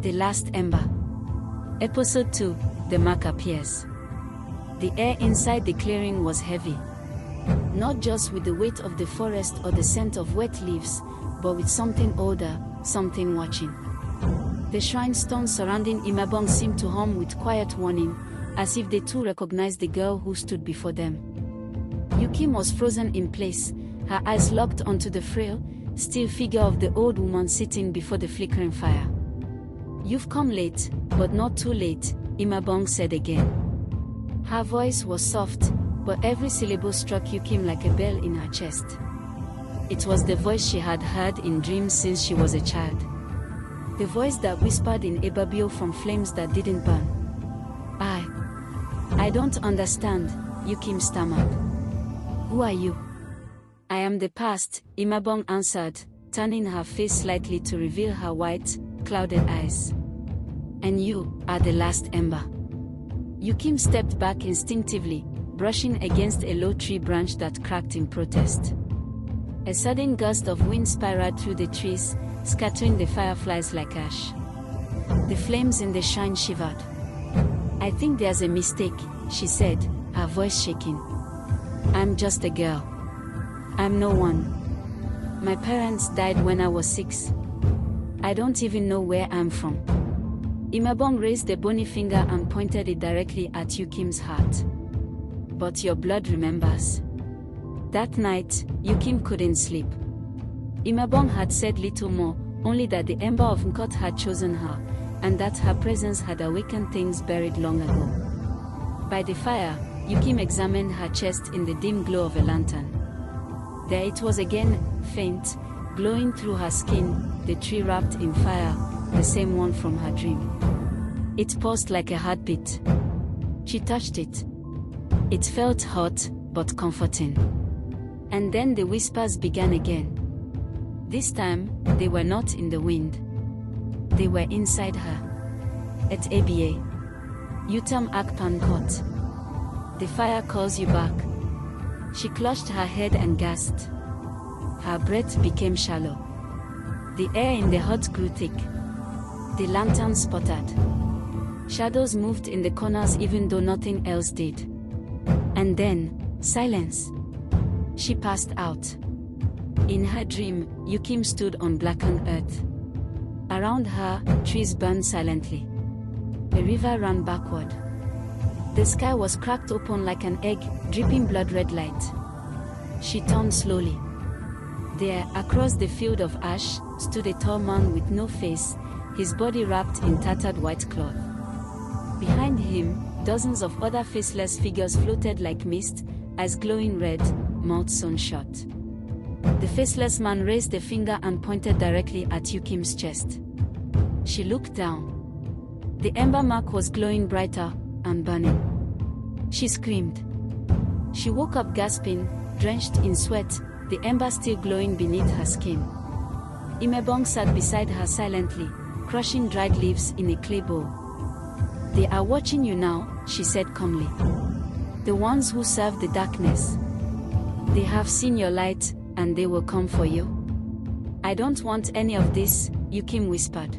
The Last Ember. Episode 2, The Mark appears. The air inside the clearing was heavy. Not just with the weight of the forest or the scent of wet leaves, but with something older, something watching. The shrine stones surrounding Imabong seemed to hum with quiet warning, as if they too recognized the girl who stood before them. Yukim was frozen in place, her eyes locked onto the frail, still figure of the old woman sitting before the flickering fire. "You've come late, but not too late," Imabong said again. Her voice was soft, but every syllable struck Yukim like a bell in her chest. It was the voice she had heard in dreams since she was a child. The voice that whispered in Ebabio from flames that didn't burn. I don't understand," Yukim stammered. "Who are you?" "I am the past," Imabong answered, turning her face slightly to reveal her white, clouded eyes. "And you are the Last Ember." Yukim stepped back instinctively, brushing against a low tree branch that cracked in protest. A sudden gust of wind spiraled through the trees, scattering the fireflies like ash. The flames in the shrine shivered. "I think there's a mistake," she said, her voice shaking. "I'm just a girl. I'm no one. My parents died when I was 6. I don't even know where I'm from." Imabong raised a bony finger and pointed it directly at Yukim's heart. "But your blood remembers." That night, Yukim couldn't sleep. Imabong had said little more, only that the Ember of Nkot had chosen her, and that her presence had awakened things buried long ago. By the fire, Yukim examined her chest in the dim glow of a lantern. There it was again, faint, glowing through her skin, the tree wrapped in fire, the same one from her dream. It pulsed like a heartbeat. She touched it. It felt hot, but comforting. And then the whispers began again. This time, they were not in the wind. They were inside her. "At ABA. Utam Akpan Kot. The fire calls you back." She clutched her head and gasped. Her breath became shallow. The air in the hut grew thick. The lantern sputtered. Shadows moved in the corners even though nothing else did. And then, silence. She passed out. In her dream, Yukim stood on blackened earth. Around her, trees burned silently. A river ran backward. The sky was cracked open like an egg, dripping blood-red light. She turned slowly. There, across the field of ash, stood a tall man with no face, his body wrapped in tattered white cloth. Behind him, dozens of other faceless figures floated like mist, eyes glowing red, mouths sewn shut. The faceless man raised a finger and pointed directly at Yukim's chest. She looked down. The ember mark was glowing brighter and burning. She screamed. She woke up gasping, drenched in sweat, the ember still glowing beneath her skin. Imabong sat beside her silently, crushing dried leaves in a clay bowl. "They are watching you now," she said calmly. "The ones who serve the darkness. They have seen your light, and they will come for you." "I don't want any of this," Yukim whispered.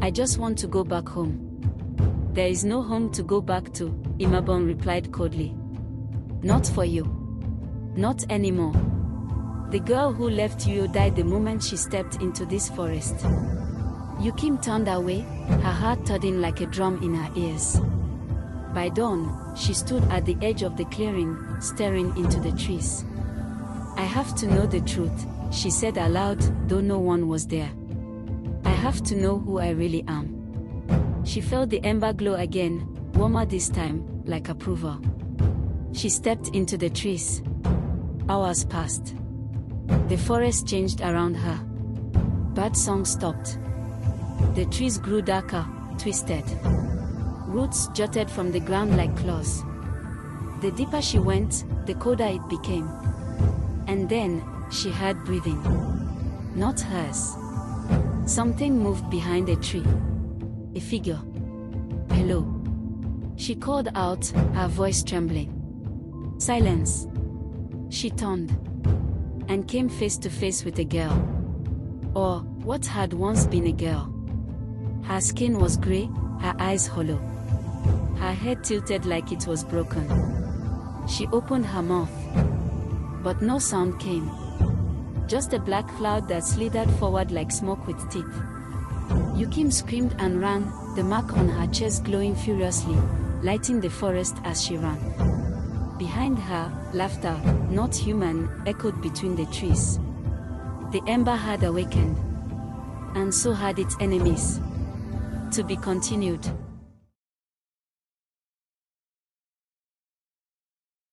"I just want to go back home." "There is no home to go back to," Imabong replied coldly. "Not for you. Not anymore. The girl who left you died the moment she stepped into this forest." Yukim turned away, her heart thudding like a drum in her ears. By dawn, she stood at the edge of the clearing, staring into the trees. "I have to know the truth," she said aloud, though no one was there. "I have to know who I really am." She felt the ember glow again, warmer this time, like approval. She stepped into the trees. Hours passed. The forest changed around her. Bird song stopped. The trees grew darker, twisted. Roots jutted from the ground like claws. The deeper she went, the colder it became. And then, she heard breathing. Not hers. Something moved behind a tree. A figure. "Hello." She called out, her voice trembling. Silence. She turned. And came face to face with a girl. Or, what had once been a girl. Her skin was gray, her eyes hollow. Her head tilted like it was broken. She opened her mouth, but no sound came. Just a black cloud that slithered forward like smoke with teeth. Yukim screamed and ran, the mark on her chest glowing furiously, lighting the forest as she ran. Behind her, laughter, not human, echoed between the trees. The ember had awakened, and so had its enemies. To be continued.